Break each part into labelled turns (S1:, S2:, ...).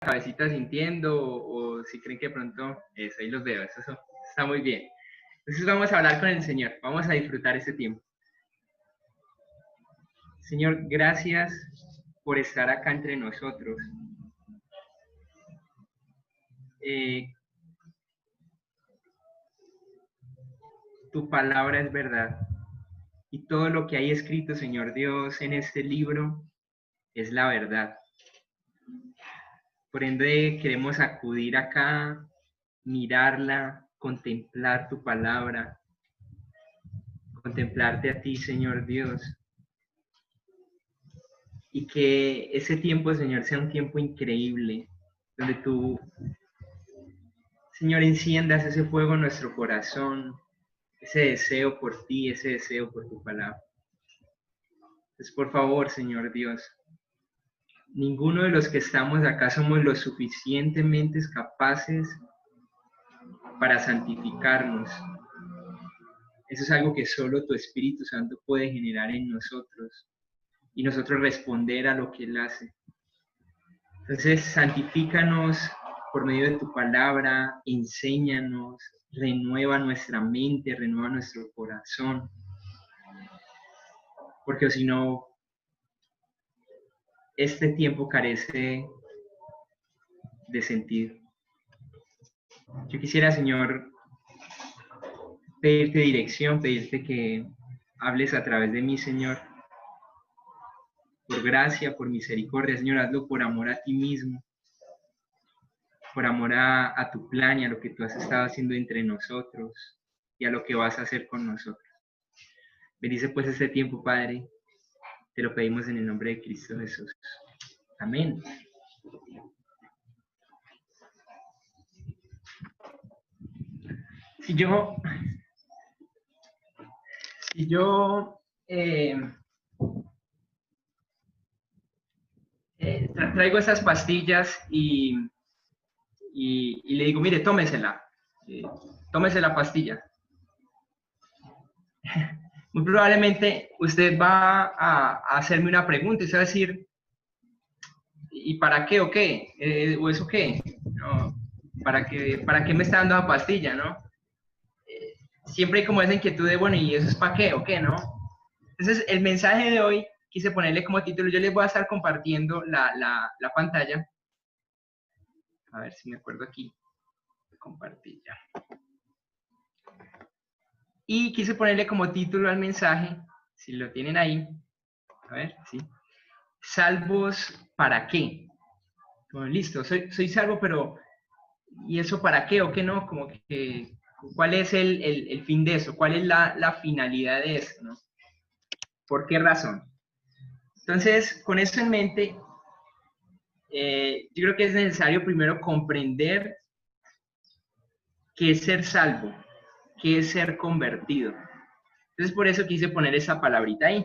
S1: cabecita sintiendo o si creen que de pronto eso, ahí los veo, eso está muy bien. Entonces vamos a hablar con el Señor, vamos a disfrutar este tiempo. Señor, gracias por estar acá entre nosotros. Tu palabra es verdad y todo lo que hay escrito, Señor Dios, en este libro es la verdad. Por ende, queremos acudir acá, mirarla, contemplar tu palabra, contemplarte a ti, Señor Dios. Y que ese tiempo, Señor, sea un tiempo increíble, donde tú, Señor, enciendas ese fuego en nuestro corazón, ese deseo por ti, ese deseo por tu palabra. Entonces, por favor, Señor Dios, ninguno de los que estamos acá somos lo suficientemente capaces para santificarnos. Eso es algo que solo tu Espíritu Santo puede generar en nosotros y nosotros responder a lo que Él hace. Entonces, santifícanos por medio de tu palabra, enséñanos, renueva nuestra mente, renueva nuestro corazón, porque si no, este tiempo carece de sentido. Yo quisiera, Señor, pedirte dirección, pedirte que hables a través de mí, Señor, por gracia, por misericordia, Señor, hazlo por amor a ti mismo, por amor a tu plan y a lo que tú has estado haciendo entre nosotros y a lo que vas a hacer con nosotros. Bendice pues este tiempo, Padre, te lo pedimos en el nombre de Cristo Jesús. Amén. Si yo traigo esas pastillas y le digo, mire, tómesela, tómese la pastilla. Muy probablemente usted va a hacerme una pregunta y se va a decir, ¿y para qué o qué? ¿O eso qué? No, ¿para qué me está dando la pastilla, no? Siempre hay como esa inquietud de, bueno, ¿y eso es para qué o qué, no? Entonces, el mensaje de hoy quise ponerle como título, yo les voy a estar compartiendo la pantalla. A ver si me acuerdo aquí. Compartir ya. Y quise ponerle como título al mensaje, si lo tienen ahí, a ver, sí. ¿Salvos para qué? Bueno, listo, soy salvo, pero ¿y eso para qué o qué no? Como que, ¿cuál es el fin de eso? ¿Cuál es la finalidad de eso, no? ¿Por qué razón? Entonces, con esto en mente, yo creo que es necesario primero comprender qué es ser salvo, qué es ser convertido. Entonces, por eso quise poner esa palabrita ahí.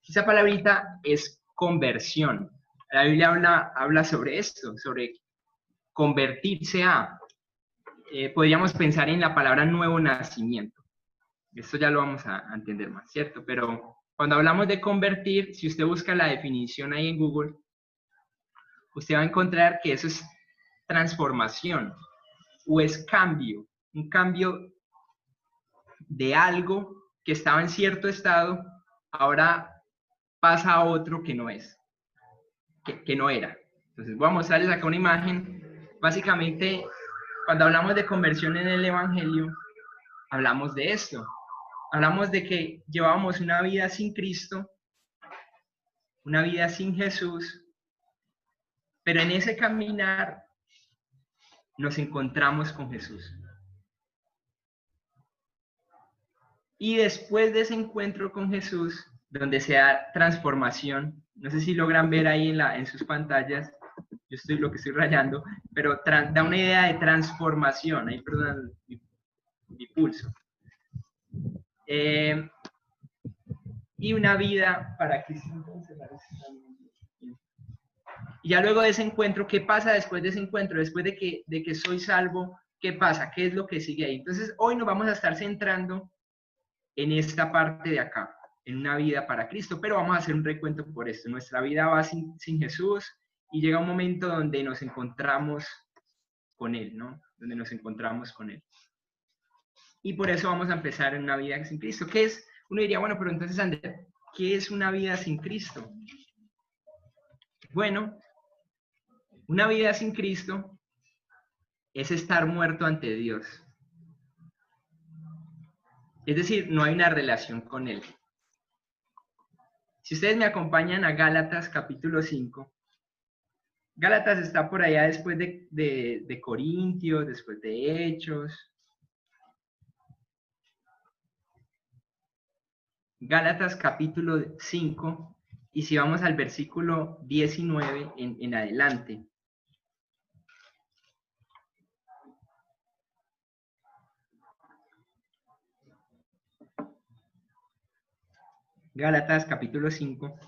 S1: Esa palabrita es conversión. La Biblia habla sobre esto, sobre convertirse a. Podríamos pensar en la palabra nuevo nacimiento. Esto ya lo vamos a entender más, ¿cierto? Pero cuando hablamos de convertir, si usted busca la definición ahí en Google, usted va a encontrar que eso es transformación o es cambio, un cambio de algo que estaba en cierto estado, ahora pasa a otro que no es, que no era. Entonces voy a mostrarles acá una imagen. Básicamente, cuando hablamos de conversión en el Evangelio, hablamos de esto. Hablamos de que llevábamos una vida sin Cristo, una vida sin Jesús, pero en ese caminar nos encontramos con Jesús. Y después de ese encuentro con Jesús, donde se da transformación, no sé si logran ver ahí en sus pantallas, yo estoy lo que estoy rayando, pero da una idea de transformación, ahí perdón mi pulso. Y una vida para Cristo. Y ya luego de ese encuentro, ¿qué pasa después de ese encuentro? Después de que soy salvo, ¿qué pasa? ¿Qué es lo que sigue ahí? Entonces, hoy nos vamos a estar centrando en esta parte de acá, en una vida para Cristo, pero vamos a hacer un recuento por esto. Nuestra vida va sin Jesús, y llega un momento donde nos encontramos con Él, ¿no? Donde nos encontramos con Él. Y por eso vamos a empezar en una vida sin Cristo. ¿Qué es? Uno diría, bueno, pero entonces, Ander, ¿qué es una vida sin Cristo? Bueno, una vida sin Cristo es estar muerto ante Dios. Es decir, no hay una relación con Él. Si ustedes me acompañan a Gálatas capítulo 5, Gálatas está por allá después de Corintios, después de Hechos. Gálatas capítulo 5, y si vamos al versículo 19 en adelante. Gálatas capítulo 5,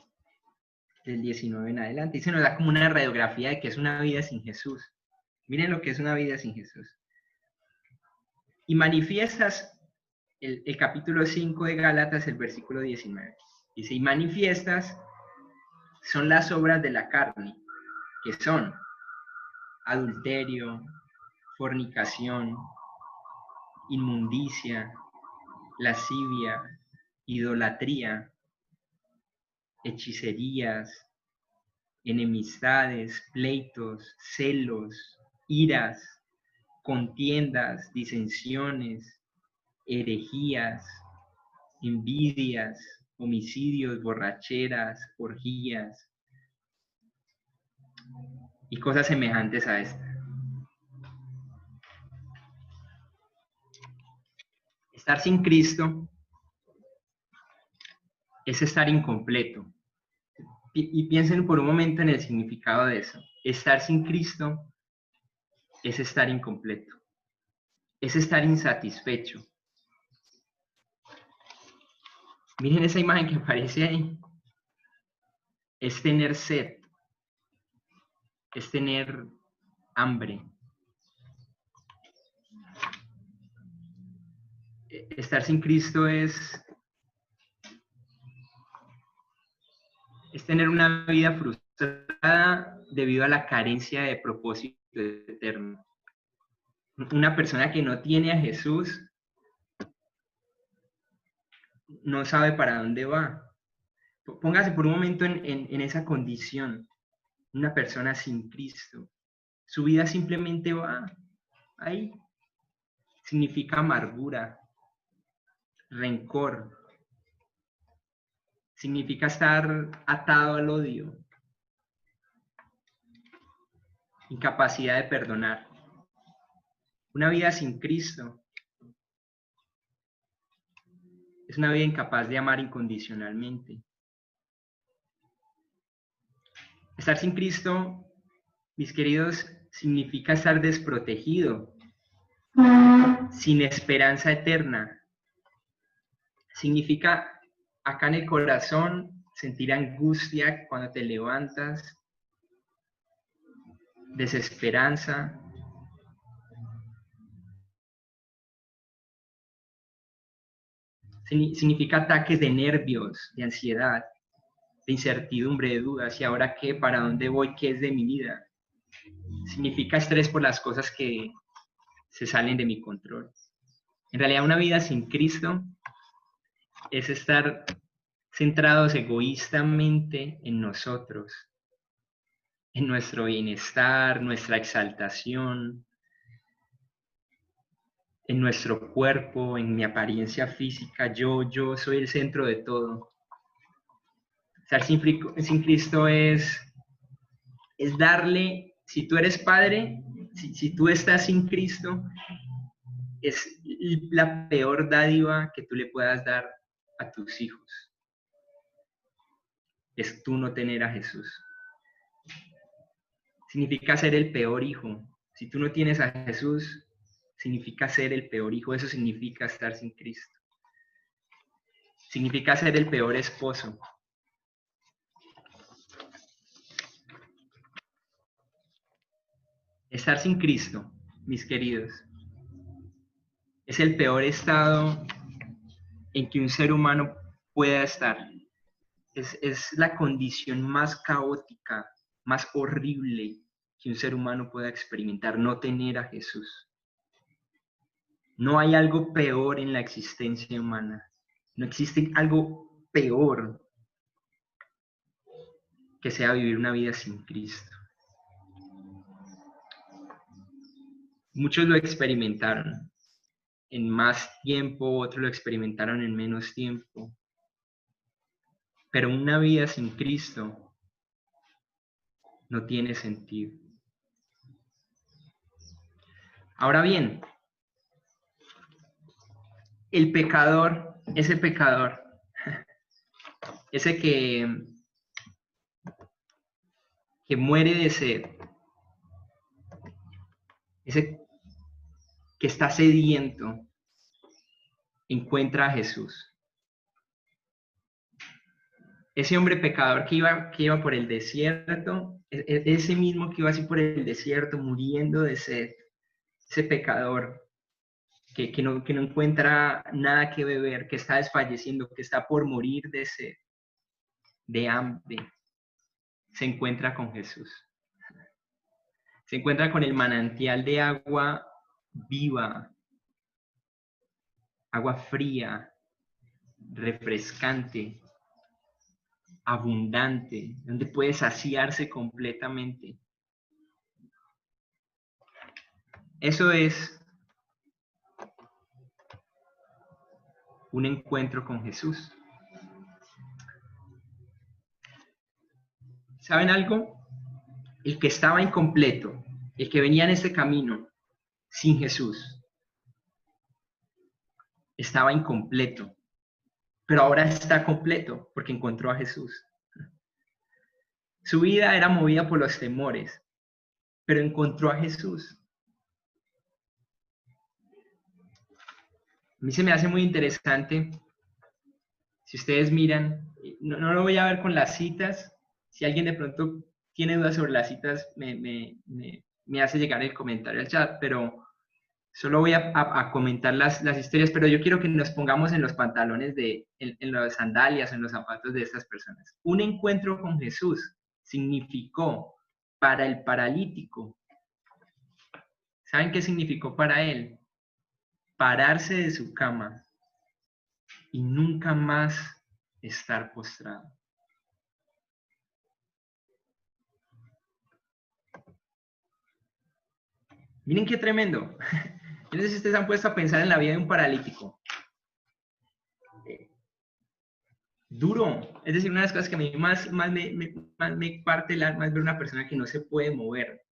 S1: del 19 en adelante. Y se nos da como una radiografía de que es una vida sin Jesús. Miren lo que es una vida sin Jesús. Y manifiestas, el capítulo 5 de Gálatas, el versículo 19. Dice, y manifiestas son las obras de la carne, que son adulterio, fornicación, inmundicia, lascivia, idolatría, hechicerías, enemistades, pleitos, celos, iras, contiendas, disensiones, herejías, envidias, homicidios, borracheras, orgías y cosas semejantes a esta. Estar sin Cristo es estar incompleto. Y piensen por un momento en el significado de eso. Estar sin Cristo es estar incompleto. Es estar insatisfecho. Miren esa imagen que aparece ahí. Es tener sed. Es tener hambre. Estar sin Cristo es tener una vida frustrada debido a la carencia de propósito eterno. Una persona que no tiene a Jesús no sabe para dónde va. Póngase por un momento en esa condición. Una persona sin Cristo. Su vida simplemente va ahí. Significa amargura, rencor. Significa estar atado al odio. Incapacidad de perdonar. Una vida sin Cristo es una vida incapaz de amar incondicionalmente. Estar sin Cristo, mis queridos, significa estar desprotegido, sin esperanza eterna. Significa acá en el corazón sentir angustia cuando te levantas, desesperanza. Significa ataques de nervios, de ansiedad, de incertidumbre, de dudas. ¿Y ahora qué? ¿Para dónde voy? ¿Qué es de mi vida? Significa estrés por las cosas que se salen de mi control. En realidad, una vida sin Cristo es estar centrados egoístamente en nosotros, en nuestro bienestar, nuestra exaltación, en nuestro cuerpo, en mi apariencia física. Yo soy el centro de todo. Estar sin Cristo es darle, si tú eres padre, si tú estás sin Cristo, es la peor dádiva que tú le puedas dar a tus hijos. Es tú no tener a Jesús. Significa ser el peor hijo. Si tú no tienes a Jesús, significa ser el peor hijo. Eso significa estar sin Cristo. Significa ser el peor esposo. Estar sin Cristo, mis queridos, es el peor estado en que un ser humano pueda estar. Es la condición más caótica, más horrible que un ser humano pueda experimentar, no tener a Jesús. No hay algo peor en la existencia humana. No existe algo peor que sea vivir una vida sin Cristo. Muchos lo experimentaron en más tiempo, otros lo experimentaron en menos tiempo. Pero una vida sin Cristo no tiene sentido. Ahora bien, el pecador, ese que muere de sed, ese que está sediento, encuentra a Jesús. Ese hombre pecador que iba por el desierto, ese mismo que iba así por el desierto, muriendo de sed, ese pecador que no encuentra nada que beber, que está desfalleciendo, que está por morir de sed, de hambre, se encuentra con Jesús. Se encuentra con el manantial de agua viva, agua fría, refrescante, abundante, donde puede saciarse completamente. Eso es un encuentro con Jesús. ¿Saben algo? El que estaba incompleto, el que venía en este camino sin Jesús, estaba incompleto, pero ahora está completo porque encontró a Jesús. Su vida era movida por los temores, pero encontró a Jesús. A mí se me hace muy interesante, si ustedes miran, no lo voy a ver con las citas, si alguien de pronto tiene dudas sobre las citas, me hace llegar el comentario al chat, pero solo voy a comentar las historias, pero yo quiero que nos pongamos en los pantalones, en las sandalias, en los zapatos de estas personas. Un encuentro con Jesús significó para el paralítico, ¿saben qué significó para él? Pararse de su cama y nunca más estar postrado. Miren qué tremendo. Yo no sé si ustedes han puesto a pensar en la vida de un paralítico. Duro. Es decir, una de las cosas que a mí más me parte el alma es ver una persona que no se puede mover.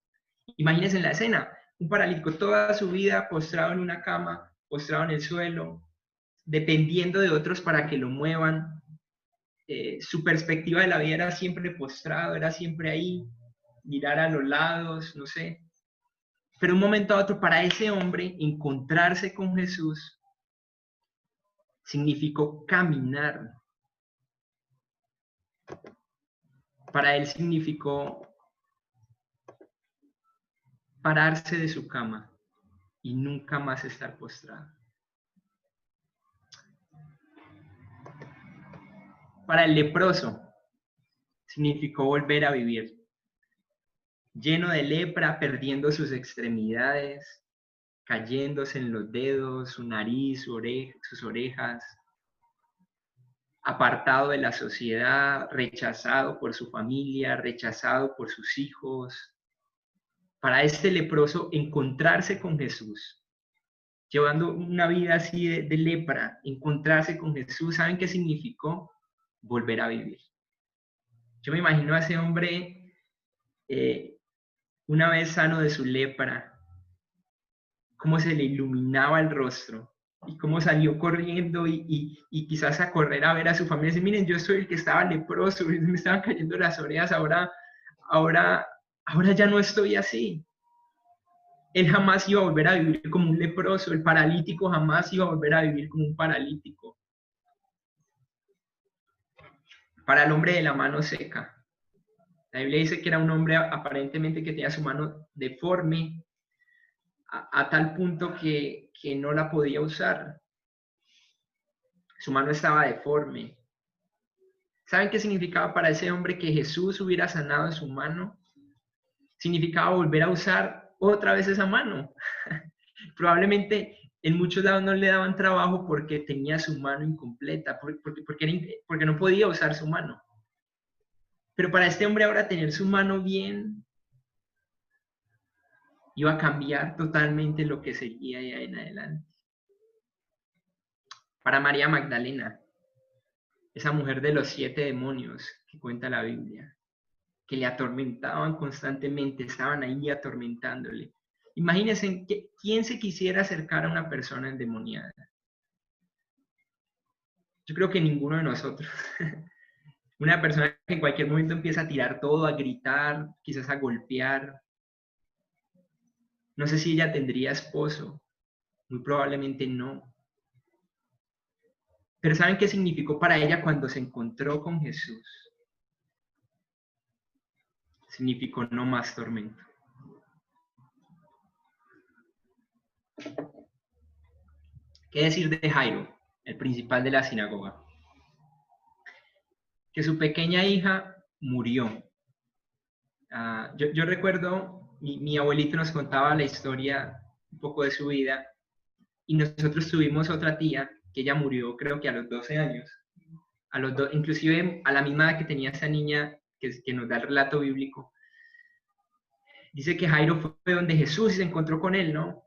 S1: Imagínense en la escena, un paralítico toda su vida postrado en una cama, postrado en el suelo, dependiendo de otros para que lo muevan. Su perspectiva de la vida era siempre postrado, era siempre ahí, mirar a los lados, no sé. Pero un momento a otro, para ese hombre, encontrarse con Jesús significó caminar. Para él significó pararse de su cama y nunca más estar postrado. Para el leproso significó volver a vivir. Lleno de lepra, perdiendo sus extremidades, cayéndose en los dedos, su nariz, sus orejas, apartado de la sociedad, rechazado por su familia, rechazado por sus hijos. Para este leproso, encontrarse con Jesús, llevando una vida así de lepra, encontrarse con Jesús, ¿saben qué significó? Volver a vivir. Yo me imagino a ese hombre, una vez sano de su lepra, cómo se le iluminaba el rostro y cómo salió corriendo y quizás a correr a ver a su familia y decir, miren, yo soy el que estaba leproso, me estaban cayendo las orejas, ahora ya no estoy así. Él jamás iba a volver a vivir como un leproso, el paralítico jamás iba a volver a vivir como un paralítico. Para el hombre de la mano seca, la Biblia dice que era un hombre aparentemente que tenía su mano deforme a tal punto que no la podía usar. Su mano estaba deforme. ¿Saben qué significaba para ese hombre que Jesús hubiera sanado su mano? significaba volver a usar otra vez esa mano. Probablemente en muchos lados no le daban trabajo porque tenía su mano incompleta, porque no podía usar su mano. Pero para este hombre ahora tener su mano bien iba a cambiar totalmente lo que seguía ya en adelante. Para María Magdalena, esa mujer de los 7 demonios que cuenta la Biblia, que le atormentaban constantemente, estaban ahí atormentándole. Imagínense quién se quisiera acercar a una persona endemoniada. Yo creo que ninguno de nosotros. Una persona que en cualquier momento empieza a tirar todo, a gritar, quizás a golpear. No sé si ella tendría esposo. Muy probablemente no. Pero ¿saben qué significó para ella cuando se encontró con Jesús? Significó no más tormento. ¿Qué decir de Jairo, el principal de la sinagoga? Que su pequeña hija murió. Yo recuerdo, mi abuelito nos contaba la historia un poco de su vida, y nosotros tuvimos otra tía que ella murió creo que a los 12 años. Inclusive a la misma edad que tenía esa niña que nos da el relato bíblico. Dice que Jairo fue donde Jesús y se encontró con él, ¿no?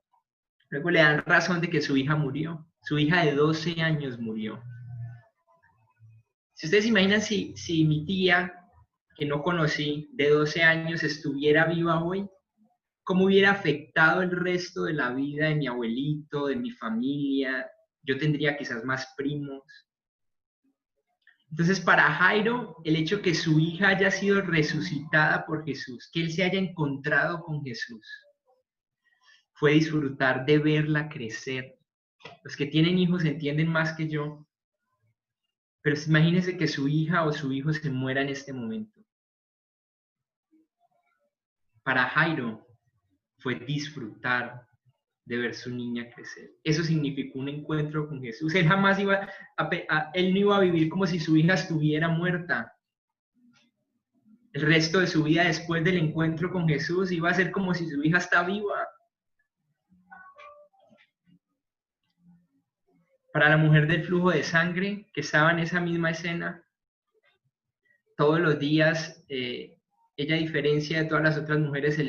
S1: Luego le dan razón de que su hija murió. Su hija de 12 años murió. Si ustedes imaginan si mi tía, que no conocí, de 12 años, estuviera viva hoy, ¿cómo hubiera afectado el resto de la vida de mi abuelito, de mi familia? Yo tendría quizás más primos. Entonces, para Jairo, el hecho de que su hija haya sido resucitada por Jesús, que él se haya encontrado con Jesús, fue disfrutar de verla crecer. Los que tienen hijos entienden más que yo, pero imagínense que su hija o su hijo se muera en este momento. Para Jairo fue disfrutar de ver su niña crecer. Eso significó un encuentro con Jesús. Él jamás él no iba a vivir como si su hija estuviera muerta. El resto de su vida después del encuentro con Jesús iba a ser como si su hija está viva. Para la mujer del flujo de sangre que estaba en esa misma escena, todos los días, ella, a diferencia de todas las otras mujeres,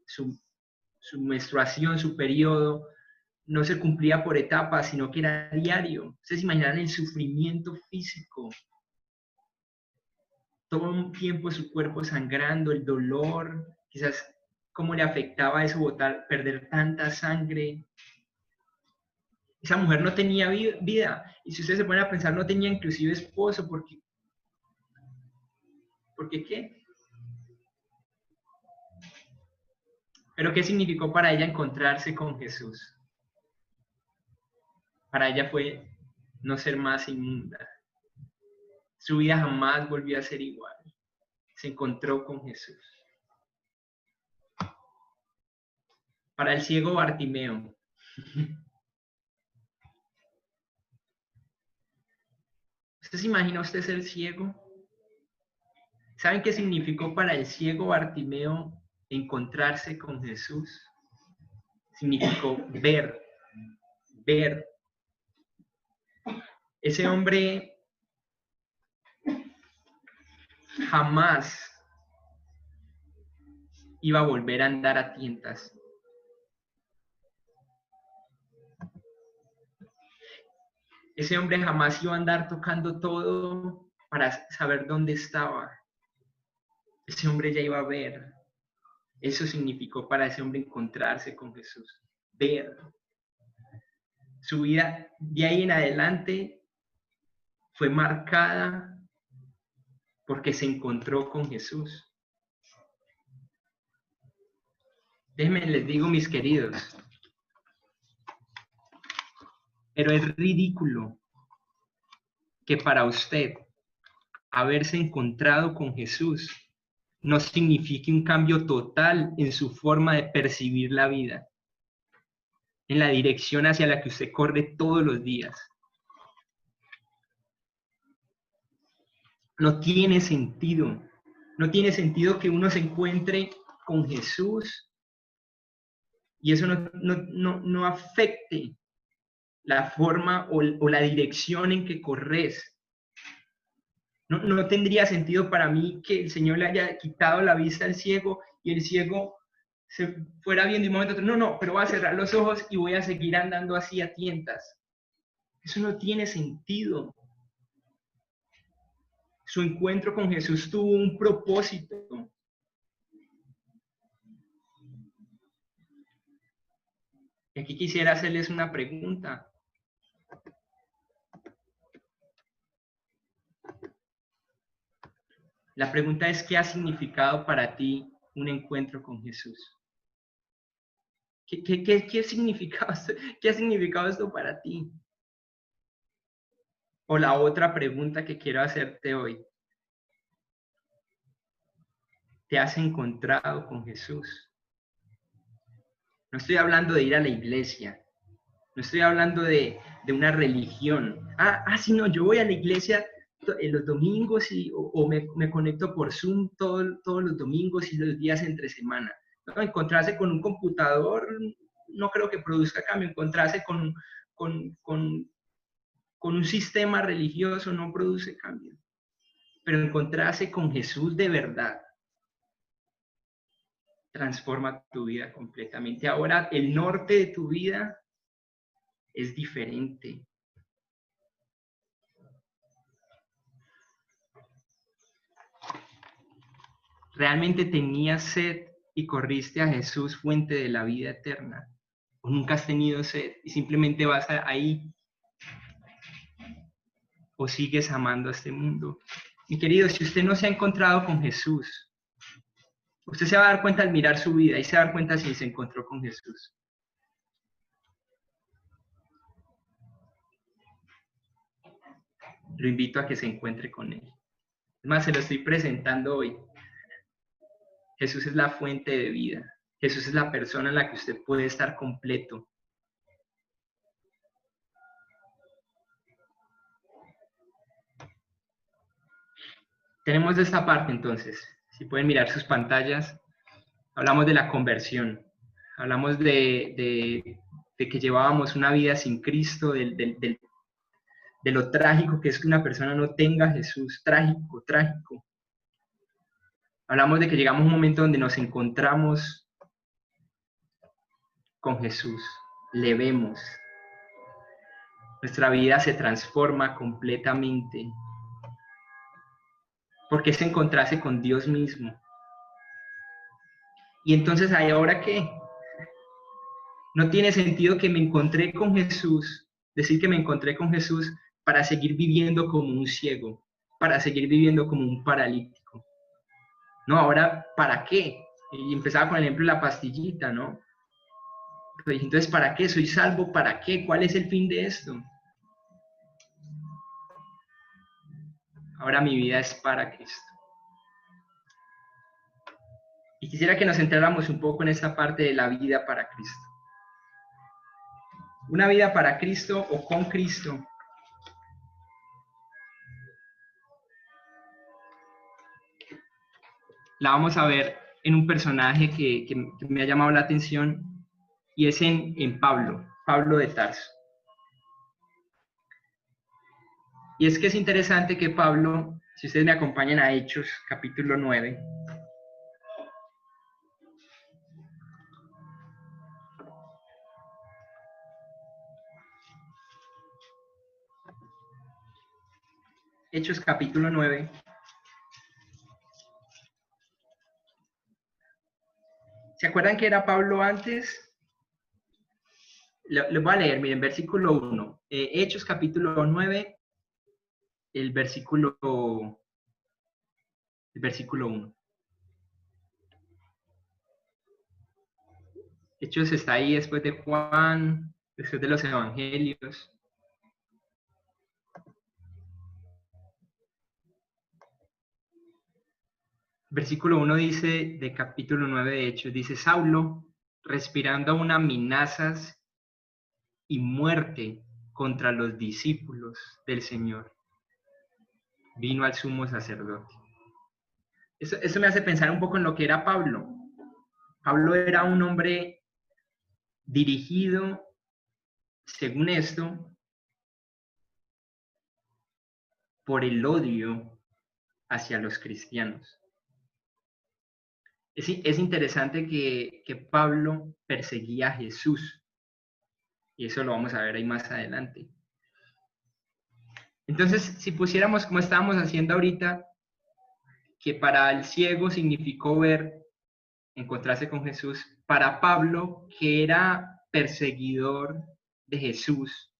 S1: su menstruación, su periodo, no se cumplía por etapas, sino que era diario. Ustedes imaginan el sufrimiento físico. Todo un tiempo su cuerpo sangrando, el dolor, quizás cómo le afectaba eso, perder tanta sangre. Esa mujer no tenía vida. Y si ustedes se ponen a pensar, no tenía inclusive esposo, ¿por qué? Pero ¿qué significó para ella encontrarse con Jesús? Para ella fue no ser más inmunda. Su vida jamás volvió a ser igual. Se encontró con Jesús. Para el ciego Bartimeo. ¿Usted se imagina usted ser ciego? ¿Saben qué significó para el ciego Bartimeo encontrarse con Jesús? Significó ver. Ese hombre jamás iba a volver a andar a tientas. Ese hombre jamás iba a andar tocando todo para saber dónde estaba. Ese hombre ya iba a ver. Eso significó para ese hombre encontrarse con Jesús. Ver. Su vida de ahí en adelante fue marcada porque se encontró con Jesús. Déjenme les digo, mis queridos, pero es ridículo que para usted haberse encontrado con Jesús no signifique un cambio total en su forma de percibir la vida, en la dirección hacia la que usted corre todos los días. No tiene sentido. No tiene sentido que uno se encuentre con Jesús y eso no afecte la forma o la dirección en que corres. No tendría sentido para mí que el Señor le haya quitado la vista al ciego y el ciego se fuera viendo y un momento otro, no, pero voy a cerrar los ojos y voy a seguir andando así a tientas. Eso no tiene sentido. Su encuentro con Jesús tuvo un propósito. Y aquí quisiera hacerles una pregunta. La pregunta es, ¿qué ha significado para ti un encuentro con Jesús? ¿Qué ha significado esto para ti? O la otra pregunta que quiero hacerte hoy. ¿Te has encontrado con Jesús? No estoy hablando de ir a la iglesia. No estoy hablando de una religión. Sí, no, yo voy a la iglesia los domingos o me conecto por Zoom todos los domingos y los días entre semana. No, encontrarse con un computador no creo que produzca cambio. Encontrarse con un sistema religioso no produce cambio. Pero encontrarse con Jesús de verdad transforma tu vida completamente. Ahora el norte de tu vida es diferente. ¿Realmente tenías sed y corriste a Jesús, fuente de la vida eterna? ¿O nunca has tenido sed y simplemente vas ahí? ¿O sigues amando a este mundo? Mi querido, si usted no se ha encontrado con Jesús, usted se va a dar cuenta al mirar su vida y se va a dar cuenta si se encontró con Jesús. Lo invito a que se encuentre con Él. Es más, se lo estoy presentando hoy. Jesús es la fuente de vida. Jesús es la persona en la que usted puede estar completo. Tenemos esta parte entonces. Si pueden mirar sus pantallas, hablamos de la conversión. Hablamos de que llevábamos una vida sin Cristo, de lo trágico que es que una persona no tenga a Jesús. Trágico, trágico. Hablamos de que llegamos a un momento donde nos encontramos con Jesús. Le vemos. Nuestra vida se transforma completamente. Porque es encontrarse con Dios mismo. Y entonces, ¿ahora qué? No tiene sentido que me encontré con Jesús, decir que me encontré con Jesús para seguir viviendo como un ciego, para seguir viviendo como un paralítico. No, ahora, ¿para qué? Y empezaba con el ejemplo de la pastillita, ¿no? Entonces, ¿para qué? ¿Soy salvo? ¿Para qué? ¿Cuál es el fin de esto? Ahora mi vida es para Cristo. Y quisiera que nos centráramos un poco en esta parte de la vida para Cristo. Una vida para Cristo o con Cristo la vamos a ver en un personaje que me ha llamado la atención y es en Pablo de Tarso. Y es que es interesante que Pablo, si ustedes me acompañan a Hechos, capítulo 9, Hechos capítulo 9, ¿se acuerdan que era Pablo antes? Les voy a leer, miren, versículo 1. Hechos capítulo 9, el versículo 1. Hechos está ahí después de Juan, después de los evangelios. Versículo 1 dice, de capítulo 9 de Hechos, dice, Saulo, respirando aún amenazas y muerte contra los discípulos del Señor, vino al sumo sacerdote. Eso me hace pensar un poco en lo que era Pablo. Pablo era un hombre dirigido, según esto, por el odio hacia los cristianos. Es interesante que Pablo perseguía a Jesús, y eso lo vamos a ver ahí más adelante. Entonces, si pusiéramos como estábamos haciendo ahorita, que para el ciego significó ver, encontrarse con Jesús, para Pablo, que era perseguidor de Jesús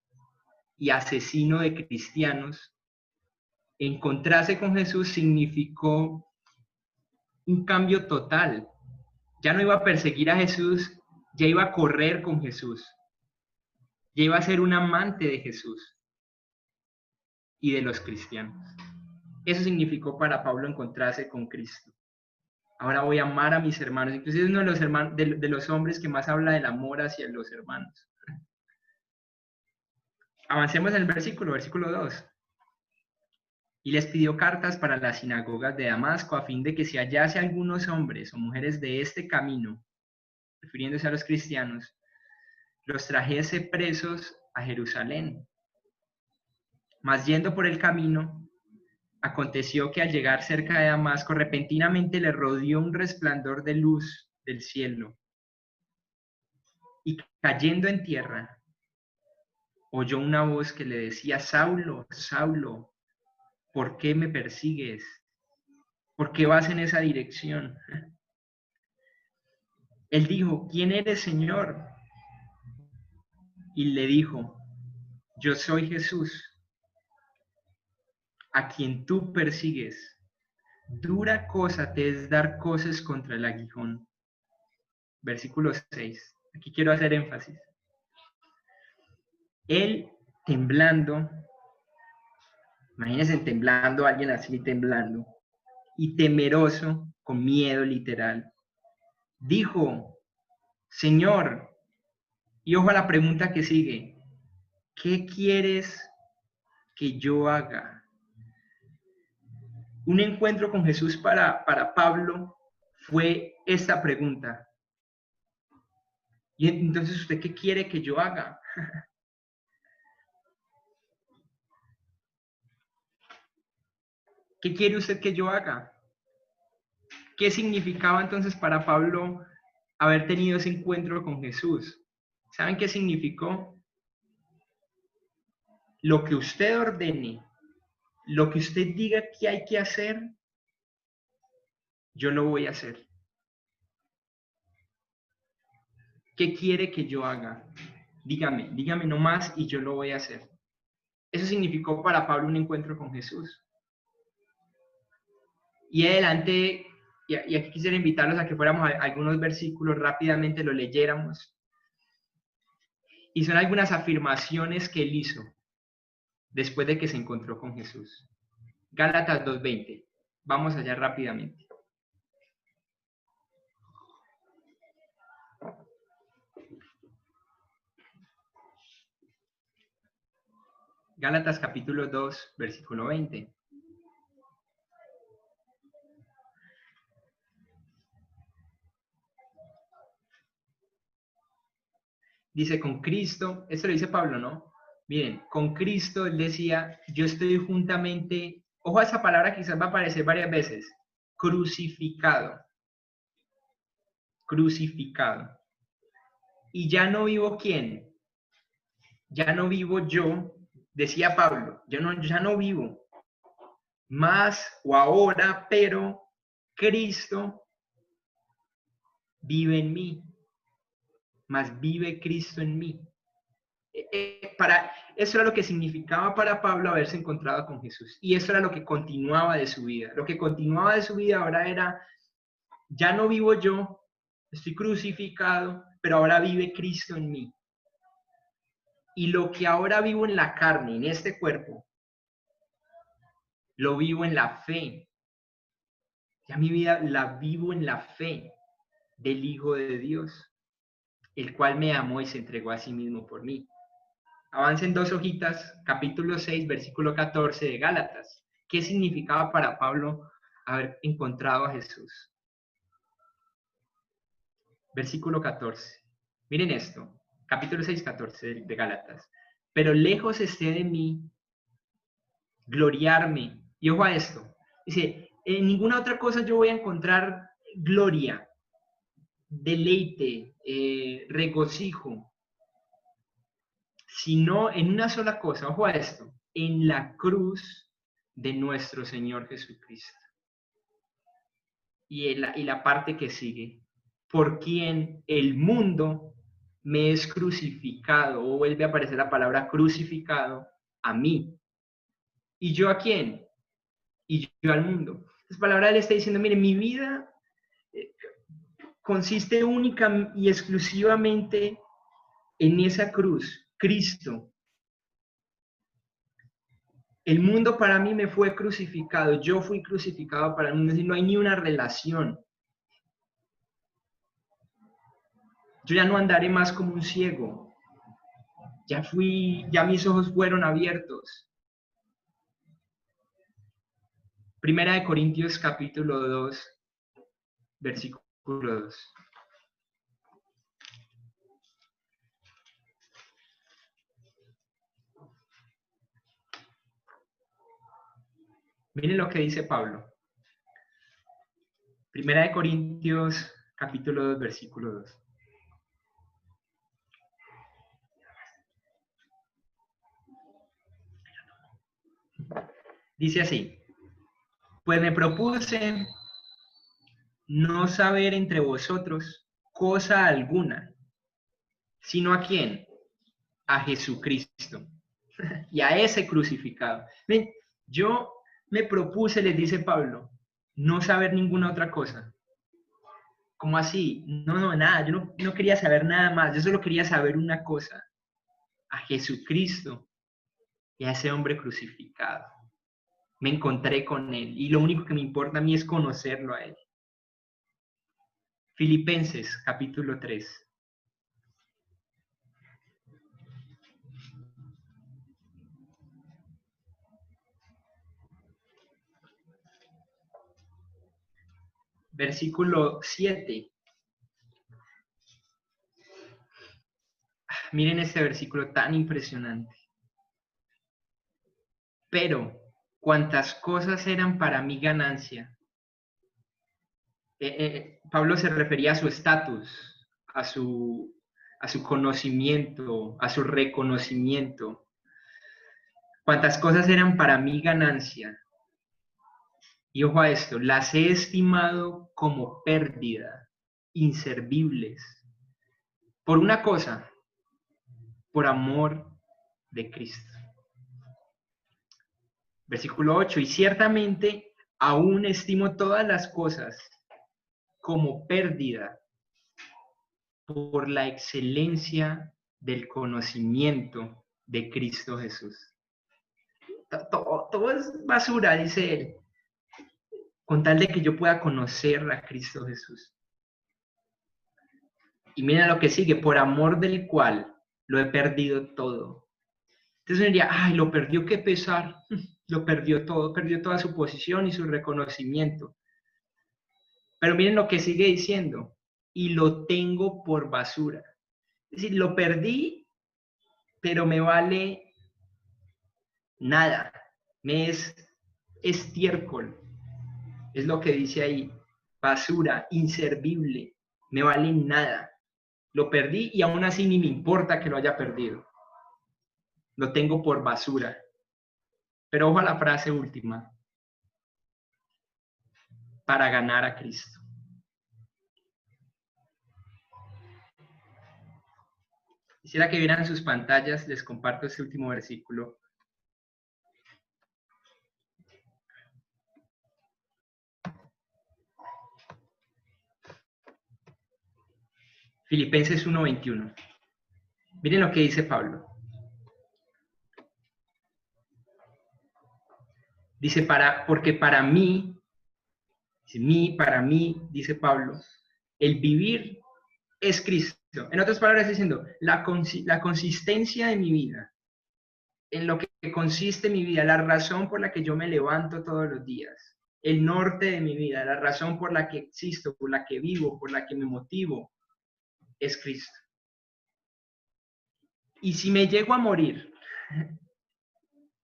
S1: y asesino de cristianos, encontrarse con Jesús significó un cambio total. Ya no iba a perseguir a Jesús, ya iba a correr con Jesús, ya iba a ser un amante de Jesús y de los cristianos. Eso significó para Pablo encontrarse con Cristo. Ahora voy a amar a mis hermanos. Inclusive es uno de los, hermanos, de los hombres que más habla del amor hacia los hermanos. Avancemos en el versículo 2. Y les pidió cartas para las sinagogas de Damasco a fin de que si hallase algunos hombres o mujeres de este camino, refiriéndose a los cristianos, los trajese presos a Jerusalén. Mas yendo por el camino, aconteció que al llegar cerca de Damasco, repentinamente le rodeó un resplandor de luz del cielo. Y cayendo en tierra, oyó una voz que le decía: Saulo, Saulo, ¿por qué me persigues? ¿Por qué vas en esa dirección? Él dijo: ¿quién eres, Señor? Y le dijo: yo soy Jesús, a quien tú persigues. Dura cosa te es dar coces contra el aguijón. Versículo 6. Aquí quiero hacer énfasis. Él temblando, imagínense temblando, alguien así temblando, y temeroso, con miedo literal, dijo: Señor, y ojo a la pregunta que sigue, ¿qué quieres que yo haga? Un encuentro con Jesús para Pablo fue esta pregunta. Y entonces, ¿usted qué quiere que yo haga? ¿Qué quiere usted que yo haga? ¿Qué significaba entonces para Pablo haber tenido ese encuentro con Jesús? ¿Saben qué significó? Lo que usted ordene, lo que usted diga que hay que hacer, yo lo voy a hacer. ¿Qué quiere que yo haga? Dígame nomás y yo lo voy a hacer. Eso significó para Pablo un encuentro con Jesús. Y adelante, y aquí quisiera invitarlos a que fuéramos a algunos versículos, rápidamente lo leyéramos. Y son algunas afirmaciones que él hizo después de que se encontró con Jesús. Gálatas 2:20. Vamos allá rápidamente. Gálatas capítulo 2, versículo 20. Dice: con Cristo, esto lo dice Pablo, ¿no? Miren, con Cristo él decía: yo estoy juntamente, ojo a esa palabra, quizás va a aparecer varias veces, crucificado. Crucificado. Y ya no vivo quién, ya no vivo yo, decía Pablo, ya no vivo más o ahora, pero Cristo vive en mí, más vive Cristo en mí. Eso era lo que significaba para Pablo haberse encontrado con Jesús. Y eso era lo que continuaba de su vida. Lo que continuaba de su vida ahora era: ya no vivo yo, estoy crucificado, pero ahora vive Cristo en mí. Y lo que ahora vivo en la carne, en este cuerpo, lo vivo en la fe. Ya mi vida la vivo en la fe del Hijo de Dios, el cual me amó y se entregó a sí mismo por mí. Avancen 2 hojitas, capítulo 6, versículo 14 de Gálatas. ¿Qué significaba para Pablo haber encontrado a Jesús? versículo 14. Miren esto, capítulo 6, 14 de Gálatas. Pero lejos esté de mí gloriarme. Y ojo a esto. Dice, en ninguna otra cosa yo voy a encontrar gloria, deleite, regocijo, sino en una sola cosa. Ojo a esto. En la cruz de nuestro Señor Jesucristo. Y la parte que sigue. Por quien el mundo me es crucificado, o vuelve a aparecer la palabra crucificado, a mí. ¿Y yo a quién? Y yo al mundo. Esa palabra le está diciendo, mire, mi vida consiste única y exclusivamente en esa cruz, Cristo. El mundo para mí me fue crucificado, yo fui crucificado para el mundo, es decir, no hay ni una relación. Yo ya no andaré más como un ciego. Ya mis ojos fueron abiertos. Primera de Corintios capítulo 2, versículo 2. Miren lo que dice Pablo. Primera de Corintios capítulo 2, versículo 2. Dice así, pues me propuse no saber entre vosotros cosa alguna, sino a quién, a Jesucristo y a ese crucificado. Ven, yo me propuse, les dice Pablo, no saber ninguna otra cosa. ¿Cómo así? No, nada, yo no quería saber nada más, yo solo quería saber una cosa, a Jesucristo y a ese hombre crucificado. Me encontré con él y lo único que me importa a mí es conocerlo a él. Filipenses capítulo 3. Versículo 7. Miren este versículo tan impresionante. Pero cuantas cosas eran para mi ganancia. Pablo se refería a su estatus, a su conocimiento, a su reconocimiento. Cuantas cosas eran para mi ganancia. Y ojo a esto, las he estimado como pérdida, inservibles. Por una cosa, por amor de Cristo. Versículo 8, y ciertamente aún estimo todas las cosas como pérdida por la excelencia del conocimiento de Cristo Jesús. Todo es basura, dice él, con tal de que yo pueda conocer a Cristo Jesús. Y mira lo que sigue, por amor del cual lo he perdido todo. Entonces uno diría, ay, lo perdió, qué pesar. Lo perdió todo, perdió toda su posición y su reconocimiento. Pero miren lo que sigue diciendo, y lo tengo por basura. Es decir, lo perdí, pero me vale nada. Me es estiércol. Es lo que dice ahí, basura, inservible, me vale nada. Lo perdí y aún así ni me importa que lo haya perdido. Lo tengo por basura. Pero ojo a la frase última, para ganar a Cristo. Quisiera que vieran sus pantallas, les comparto este último versículo. Filipenses 1:21. Miren lo que dice Pablo. Dice, porque para mí, dice Pablo, el vivir es Cristo. En otras palabras, diciendo, la consistencia de mi vida, en lo que consiste mi vida, la razón por la que yo me levanto todos los días, el norte de mi vida, la razón por la que existo, por la que vivo, por la que me motivo, es Cristo. Y si me llego a morir,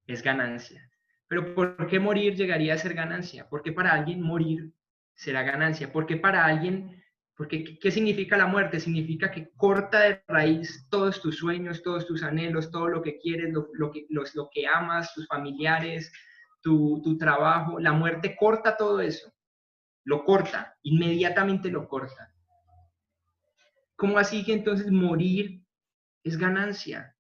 S1: es ganancia. Pero ¿por qué morir llegaría a ser ganancia? ¿Por qué para alguien morir será ganancia? ¿Por qué para alguien, porque qué significa la muerte? Significa que corta de raíz todos tus sueños, todos tus anhelos, todo lo que quieres, lo que amas, tus familiares, tu trabajo. La muerte corta todo eso. Lo corta, inmediatamente lo corta. ¿Cómo así que entonces morir es ganancia?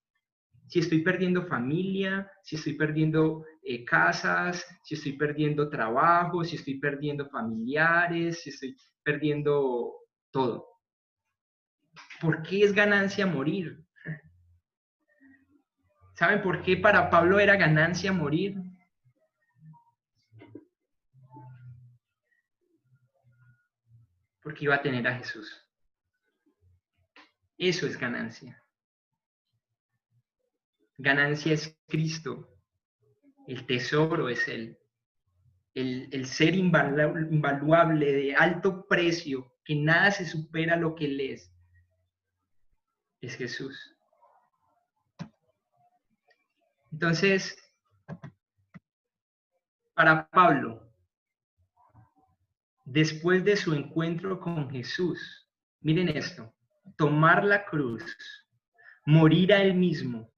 S1: Si estoy perdiendo familia, si estoy perdiendo casas, si estoy perdiendo trabajo, si estoy perdiendo familiares, si estoy perdiendo todo. ¿Por qué es ganancia morir? ¿Saben por qué para Pablo era ganancia morir? Porque iba a tener a Jesús. Eso es ganancia. Ganancia es Cristo. El tesoro es Él. El ser invaluable, de alto precio, que nada se supera a lo que Él es Jesús. Entonces, para Pablo, después de su encuentro con Jesús, miren esto, tomar la cruz, morir a Él mismo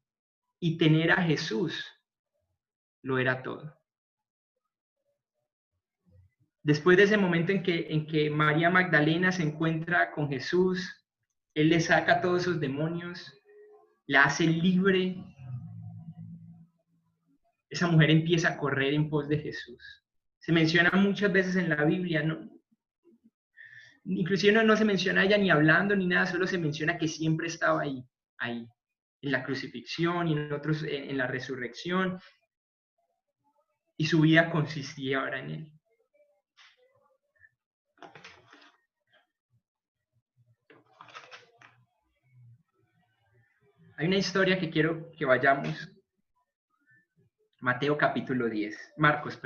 S1: y tener a Jesús, lo era todo. Después de ese momento en que María Magdalena se encuentra con Jesús, Él le saca todos esos demonios, la hace libre. Esa mujer empieza a correr en pos de Jesús. Se menciona muchas veces en la Biblia, ¿no? Inclusive no se menciona a ella ni hablando ni nada, solo se menciona que siempre estaba ahí, en la crucifixión y en otros, en la resurrección, y su vida consistía ahora en Él. Hay una historia que quiero que vayamos. Mateo capítulo 10. Marcos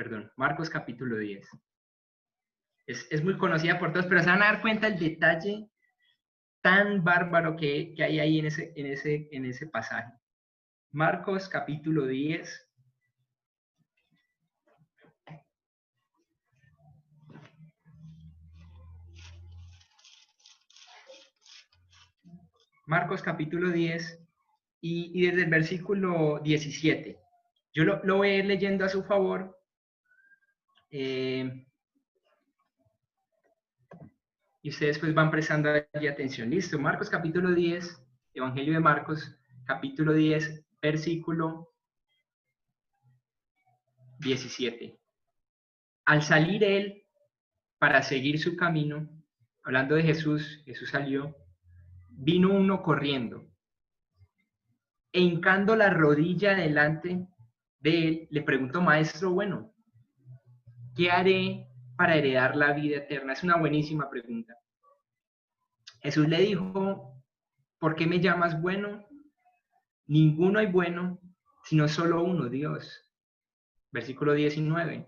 S1: capítulo 10. Es muy conocida por todos, pero se van a dar cuenta el detalle tan bárbaro que hay ahí en ese pasaje. Marcos capítulo 10. Marcos capítulo 10 y desde el versículo 17. Yo lo voy a ir leyendo a su favor. Y ustedes pues van prestando allí atención. Listo, Marcos capítulo 10, Evangelio de Marcos capítulo 10, versículo 17. Al salir él para seguir su camino, hablando de Jesús, Jesús salió, vino uno corriendo e hincando la rodilla delante de él, le preguntó, maestro, bueno, ¿qué haré para heredar la vida eterna? Es una buenísima pregunta. Jesús le dijo, ¿por qué me llamas bueno? Ninguno hay bueno, sino solo uno, Dios. Versículo 19.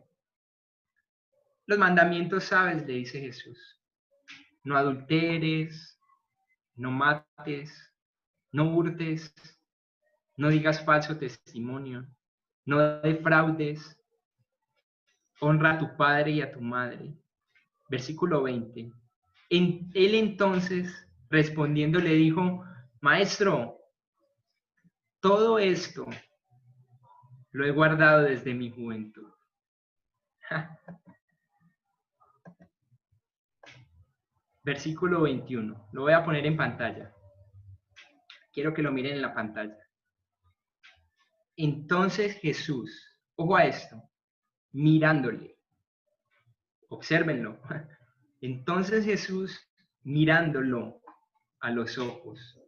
S1: Los mandamientos sabes, le dice Jesús. No adulteres, no mates, no hurtes, no digas falso testimonio, no defraudes, honra a tu padre y a tu madre. Versículo 20. Él entonces, respondiendo, le dijo, maestro, todo esto lo he guardado desde mi juventud. Versículo 21. Lo voy a poner en pantalla. Quiero que lo miren en la pantalla. Entonces Jesús, ojo a esto, mirándole, obsérvenlo. Entonces Jesús, mirándolo a los ojos.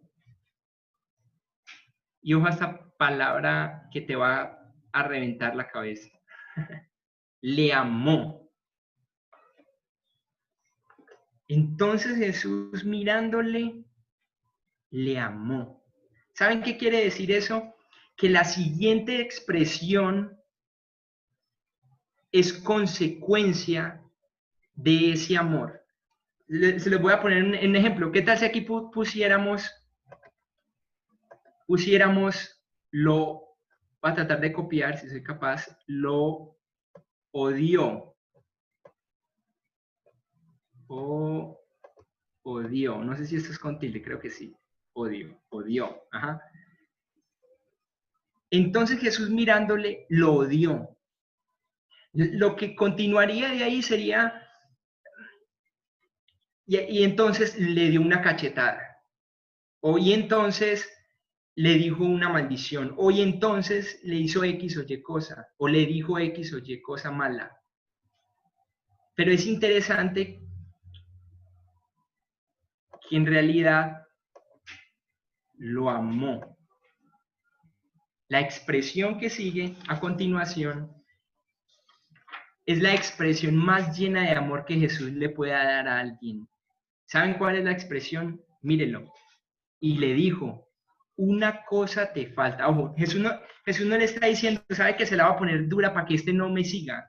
S1: Y ojo a esta palabra que te va a reventar la cabeza. Le amó. Entonces Jesús mirándole, le amó. ¿Saben qué quiere decir eso? Que la siguiente expresión es consecuencia de ese amor. Se les voy a poner un ejemplo. ¿Qué tal si aquí pusiéramos lo, voy a tratar de copiar, si soy capaz, lo odió. O odió. No sé si esto es con tilde, creo que sí. Odió. Ajá. Entonces Jesús mirándole lo odió. Lo que continuaría de ahí sería, y entonces le dio una cachetada. Y entonces le dijo una maldición. Y entonces le hizo X o Y cosa. O le dijo X o Y cosa mala. Pero es interesante que en realidad lo amó. La expresión que sigue a continuación es la expresión más llena de amor que Jesús le pueda dar a alguien. ¿Saben cuál es la expresión? Mírenlo. Y le dijo, una cosa te falta. Ojo, Jesús no le está diciendo, sabe que se la va a poner dura para que este no me siga.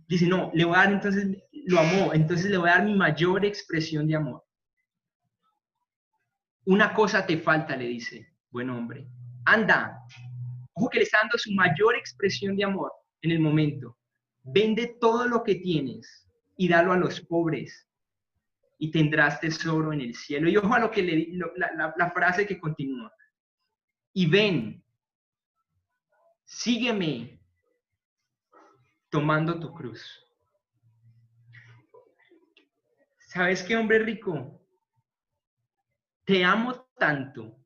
S1: Dice, no, le voy a dar, entonces lo amó, entonces le voy a dar mi mayor expresión de amor. Una cosa te falta, le dice, buen hombre. Anda. Ojo que le está dando su mayor expresión de amor en el momento. Vende todo lo que tienes y dalo a los pobres y tendrás tesoro en el cielo. Y ojo a lo que la frase que continúa. Y ven, sígueme tomando tu cruz. ¿Sabes qué, hombre rico? Te amo tanto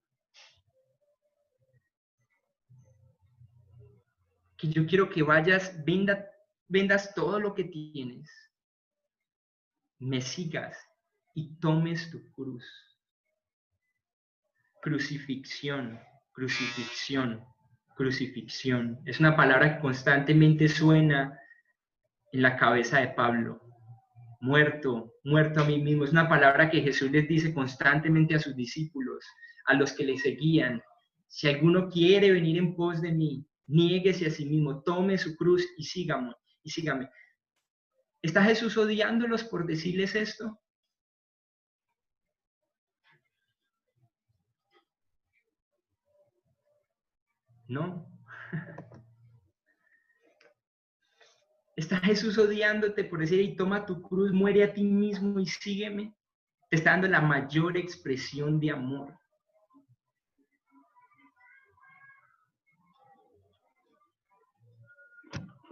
S1: que yo quiero que vayas, vendas todo lo que tienes, me sigas y tomes tu cruz. Crucifixión, crucifixión, crucifixión. Es una palabra que constantemente suena en la cabeza de Pablo. Muerto, muerto a mí mismo. Es una palabra que Jesús les dice constantemente a sus discípulos, a los que le seguían. Si alguno quiere venir en pos de mí, niéguese a sí mismo, tome su cruz y sígame. ¿Está Jesús odiándolos por decirles esto? No. ¿Está Jesús odiándote por decir, y toma tu cruz, muere a ti mismo y sígueme? Te está dando la mayor expresión de amor.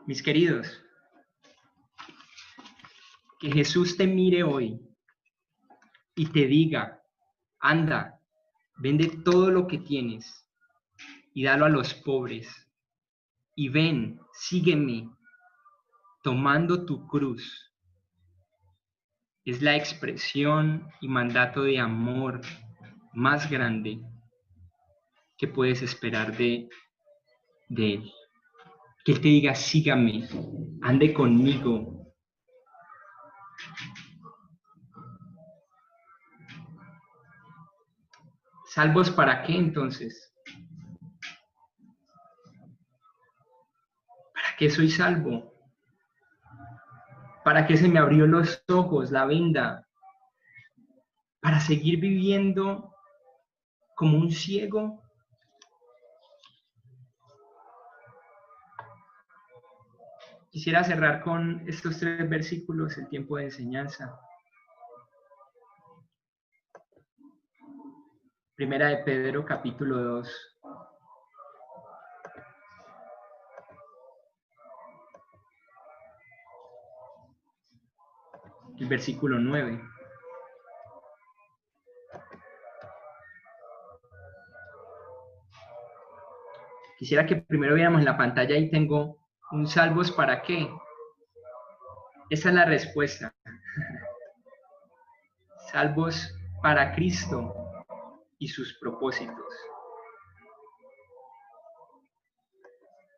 S1: Mis queridos, que Jesús te mire hoy y te diga, anda, vende todo lo que tienes y dalo a los pobres. Y ven, sígueme, tomando tu cruz. Es la expresión y mandato de amor más grande que puedes esperar de Él. Que Él te diga, sígame, ande conmigo. ¿Salvos para qué entonces? ¿Para qué soy salvo? ¿Para qué se me abrió los ojos, la venda? ¿Para seguir viviendo como un ciego? Quisiera cerrar con estos 3 versículos, el tiempo de enseñanza. Primera de Pedro, capítulo 2. El versículo 9. Quisiera que primero viéramos en la pantalla, y tengo un salvos para qué. Esa es la respuesta. Salvos para Cristo y sus propósitos.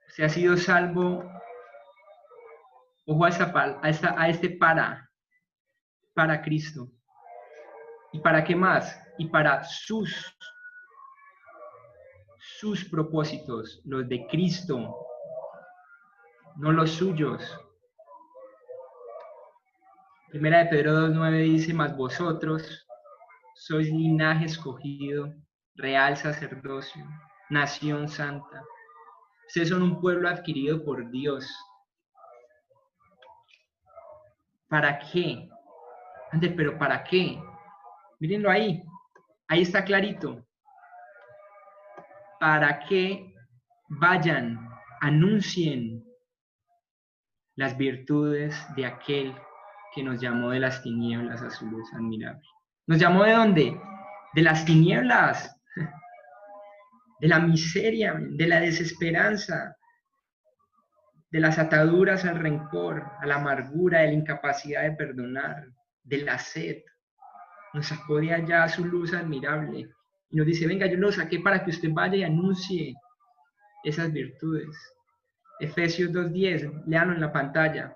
S1: Usted ha sido salvo, ojo a este para Cristo. ¿Y para qué más? Y para sus propósitos, los de Cristo, no los suyos. Primera de Pedro 2:9 dice, mas vosotros sois linaje escogido, real sacerdocio, nación santa. Ustedes son un pueblo adquirido por Dios. ¿Para qué? Ande, pero ¿para qué? Mírenlo ahí. Ahí está clarito. Para que vayan, anuncien las virtudes de aquel que nos llamó de las tinieblas a su luz admirable. ¿Nos llamó de dónde? De las tinieblas, de la miseria, de la desesperanza, de las ataduras al rencor, a la amargura, de la incapacidad de perdonar, de la sed. Nos sacó de allá a su luz admirable y nos dice, venga, yo lo saqué para que usted vaya y anuncie esas virtudes. Efesios 2:10, léanlo en la pantalla.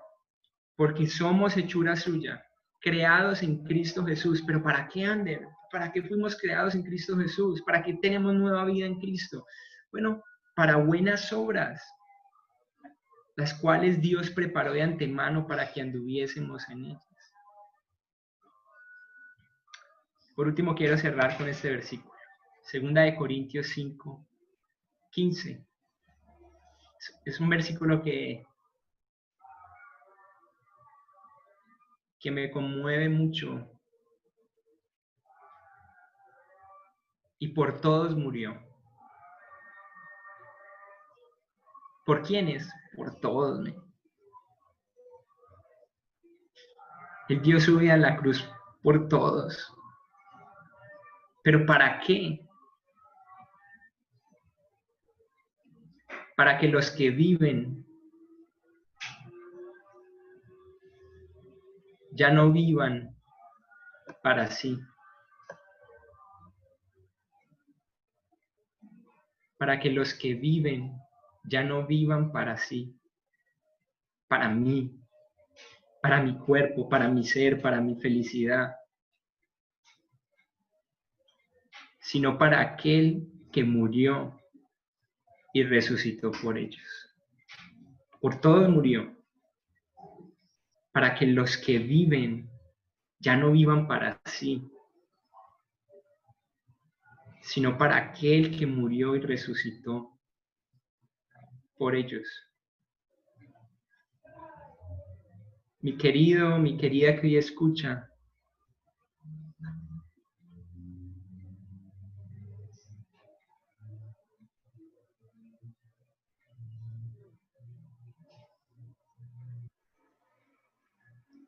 S1: Porque somos hechura suya, creados en Cristo Jesús. ¿Pero para qué, Ander? ¿Para qué fuimos creados en Cristo Jesús? ¿Para qué tenemos nueva vida en Cristo? Bueno, para buenas obras, las cuales Dios preparó de antemano para que anduviésemos en ellas. Por último, quiero cerrar con este versículo. 2 Corintios 5:15. Es un versículo que me conmueve mucho. Y por todos murió. ¿Por quiénes? Por todos. Él dio su vida en la cruz por todos. ¿Pero para qué? Para que los que viven ya no vivan para sí. Para que los que viven ya no vivan para sí, para mí, para mi cuerpo, para mi ser, para mi felicidad, sino para aquel que murió y resucitó por ellos. Por todos murió, para que los que viven ya no vivan para sí, sino para aquel que murió y resucitó por ellos. Mi querido, mi querida que hoy escucha,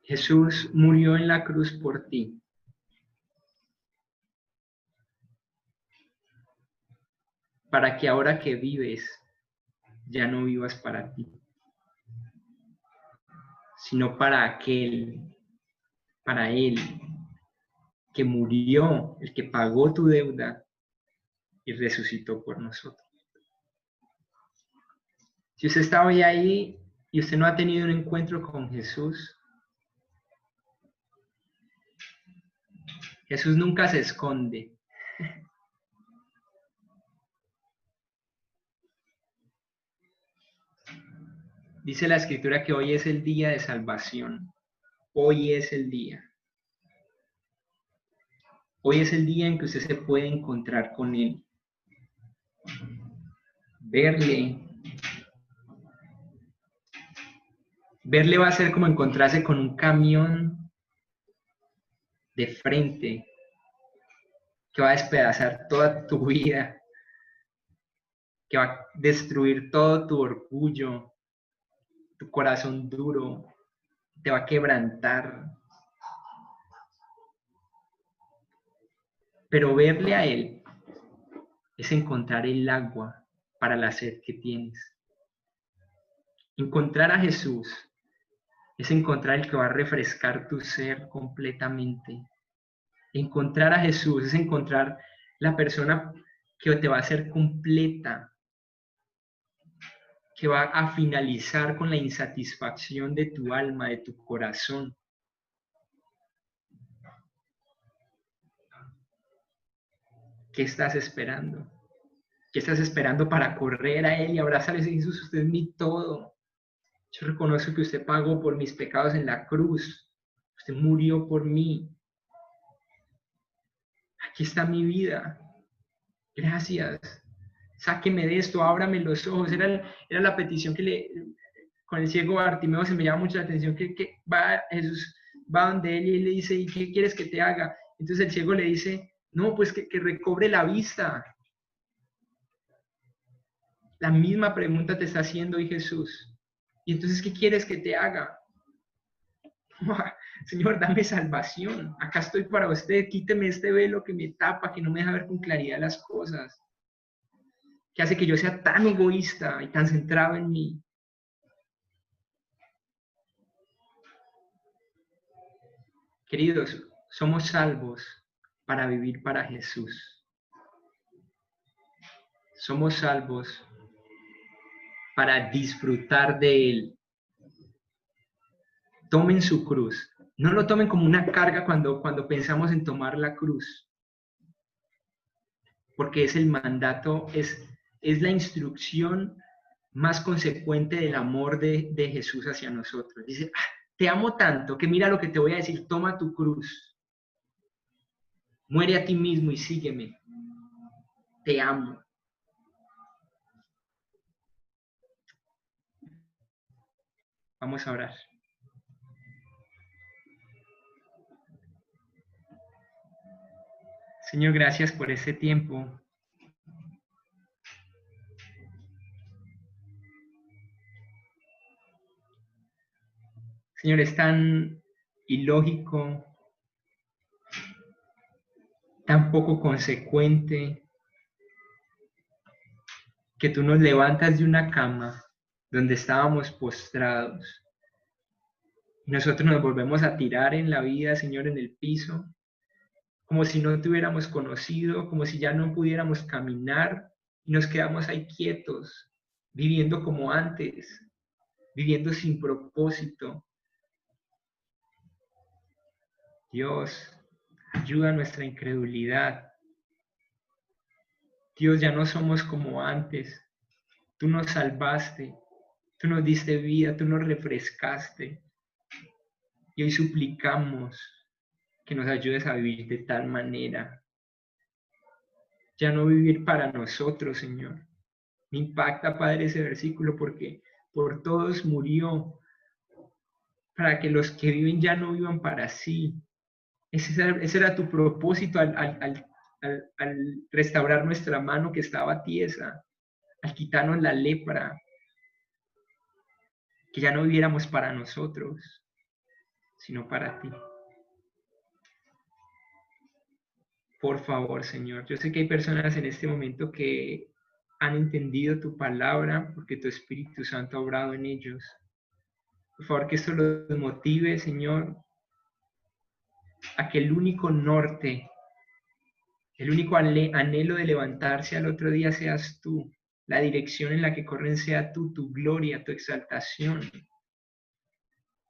S1: Jesús murió en la cruz por ti. Para que ahora que vives, ya no vivas para ti, sino para aquel, para Él, que murió, el que pagó tu deuda y resucitó por nosotros. Si usted está hoy ahí y usted no ha tenido un encuentro con Jesús, Jesús nunca se esconde. Dice la Escritura que hoy es el día de salvación. Hoy es el día. Hoy es el día en que usted se puede encontrar con Él. Verle. Verle va a ser como encontrarse con un camión de frente que va a despedazar toda tu vida, que va a destruir todo tu orgullo, tu corazón duro, te va a quebrantar. Pero verle a Él es encontrar el agua para la sed que tienes. Encontrar a Jesús es encontrar el que va a refrescar tu ser completamente. Encontrar a Jesús es encontrar la persona que te va a hacer completa, que va a finalizar con la insatisfacción de tu alma, de tu corazón. ¿Qué estás esperando? ¿Qué estás esperando para correr a Él y abrazarle y decir, Jesús, usted es mi todo? Yo reconozco que usted pagó por mis pecados en la cruz. Usted murió por mí. Aquí está mi vida. Gracias. Sáqueme de esto, ábrame los ojos. Era la petición con el ciego Bartimeo se me llama mucho la atención que Jesús va donde él y le dice, ¿y qué quieres que te haga? Entonces el ciego le dice, no, pues que recobre la vista. La misma pregunta te está haciendo hoy Jesús. ¿Y entonces qué quieres que te haga? Señor, dame salvación. Acá estoy para usted. Quíteme este velo que me tapa, que no me deja ver con claridad las cosas, que hace que yo sea tan egoísta y tan centrado en mí. Queridos, somos salvos para vivir para Jesús. Somos salvos para disfrutar de Él. Tomen su cruz. No lo tomen como una carga cuando pensamos en tomar la cruz, porque es el mandato, es la instrucción más consecuente del amor de Jesús hacia nosotros. Dice, te amo tanto que mira lo que te voy a decir, toma tu cruz, muere a ti mismo y sígueme. Te amo. Vamos a orar. Señor, gracias por este tiempo. Señor, es tan ilógico, tan poco consecuente, que tú nos levantas de una cama donde estábamos postrados. Y nosotros nos volvemos a tirar en la vida, Señor, en el piso, como si no te hubiéramos conocido, como si ya no pudiéramos caminar, y nos quedamos ahí quietos, viviendo como antes, viviendo sin propósito. Dios, ayuda a nuestra incredulidad. Dios, ya no somos como antes. Tú nos salvaste, tú nos diste vida, tú nos refrescaste. Y hoy suplicamos que nos ayudes a vivir de tal manera. Ya no vivir para nosotros, Señor. Me impacta, Padre, ese versículo porque por todos murió, para que los que viven ya no vivan para sí. Ese era tu propósito al restaurar nuestra mano que estaba tiesa, al quitarnos la lepra, que ya no viviéramos para nosotros, sino para ti. Por favor, Señor, yo sé que hay personas en este momento que han entendido tu palabra porque tu Espíritu Santo ha obrado en ellos. Por favor, que esto los motive, Señor, a que el único norte, el único anhelo de levantarse al otro día seas tú, la dirección en la que corren sea tú, tu gloria, tu exaltación.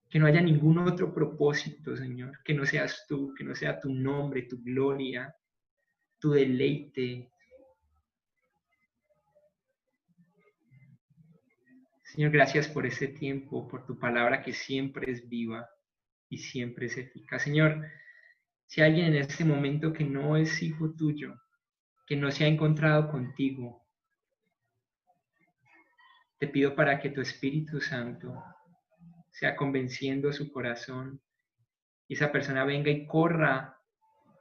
S1: Que no haya ningún otro propósito, Señor, que no seas tú, que no sea tu nombre, tu gloria, tu deleite. Señor, gracias por este tiempo, por tu palabra que siempre es viva y siempre es eficaz. Señor, si hay alguien en este momento que no es hijo tuyo, que no se ha encontrado contigo, te pido para que tu Espíritu Santo sea convenciendo su corazón y esa persona venga y corra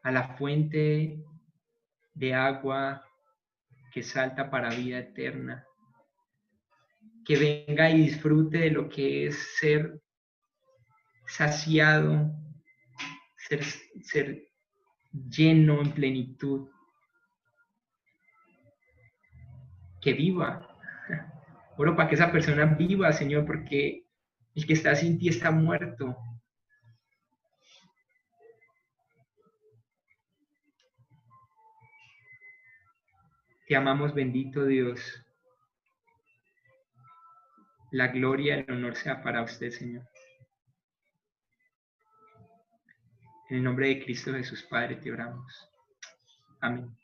S1: a la fuente de agua que salta para vida eterna. Que venga y disfrute de lo que es ser saciado, ser lleno en plenitud. Que viva. Oro para que esa persona viva, Señor, porque el que está sin ti está muerto. Te amamos, bendito Dios. La gloria y el honor sea para usted, Señor. En el nombre de Cristo Jesús, Padre, te oramos. Amén.